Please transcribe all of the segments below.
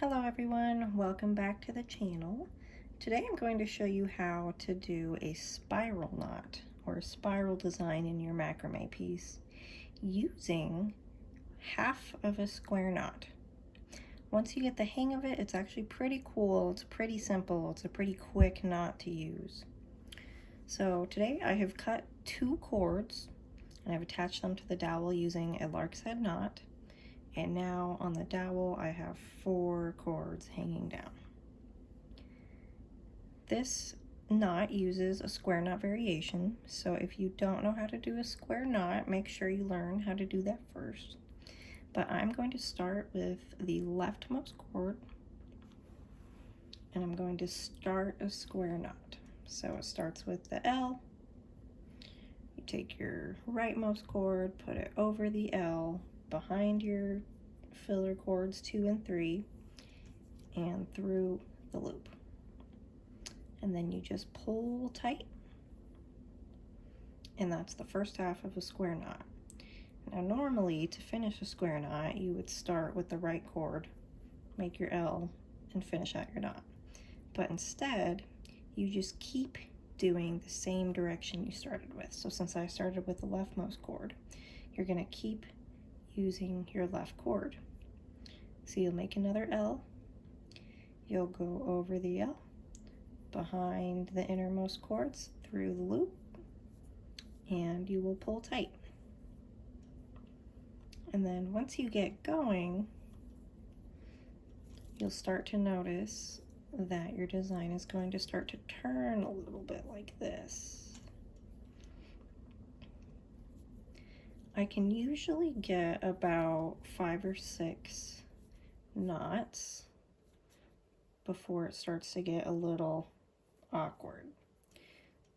Hello everyone, welcome back to the channel. Today I'm going to show you how to do a spiral knot or a spiral design in your macrame piece using half of a square knot. Once you get the hang of it, it's actually pretty cool, it's pretty simple, it's a pretty quick knot to use. So today I have cut 2 cords and I've attached them to the dowel using a lark's head knot. And now on the dowel I have 4 cords hanging down. This knot uses a square knot variation, so if you don't know how to do a square knot, make sure you learn how to do that first. But I'm going to start with the leftmost cord and I'm going to start a square knot. So it starts with the L. You take your rightmost cord, put it over the L, behind your filler cords 2 and 3, and through the loop. And then you just pull tight, and that's the first half of a square knot. Now normally to finish a square knot you would start with the right cord, make your L, and finish out your knot. But instead you just keep doing the same direction you started with. So since I started with the leftmost cord, you're going to keep using your left cord. So you'll make another L, you'll go over the L, behind the innermost cords, through the loop, and you will pull tight. And then once you get going, you'll start to notice that your design is going to start to turn a little bit like this. I can usually get about 5 or 6 knots before it starts to get a little awkward.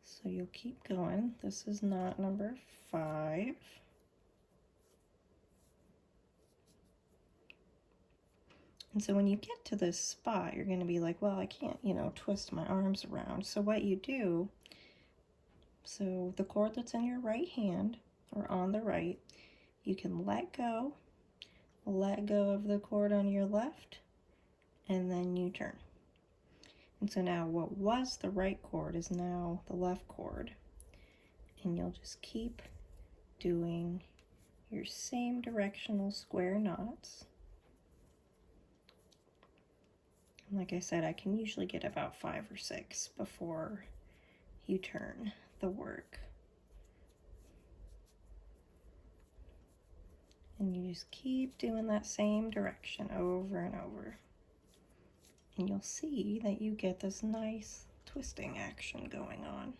So you'll keep going. This is knot number 5. And so when you get to this spot, you're going to be like, well, I can't, twist my arms around. So what you do, so the cord that's in your right hand, or on the right, you can let go of the cord on your left, and then you turn. And so now what was the right cord is now the left cord, and you'll just keep doing your same directional square knots. And like I said, I can usually get about 5 or 6 before you turn the work. And you just keep doing that same direction over and over. And you'll see that you get this nice twisting action going on.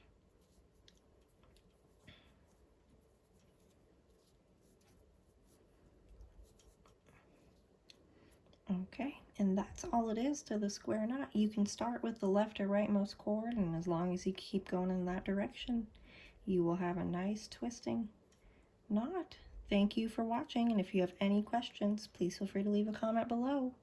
Okay, and that's all it is to the square knot. You can start with the left or rightmost cord, and as long as you keep going in that direction, you will have a nice twisting knot. Thank you for watching, and if you have any questions, please feel free to leave a comment below.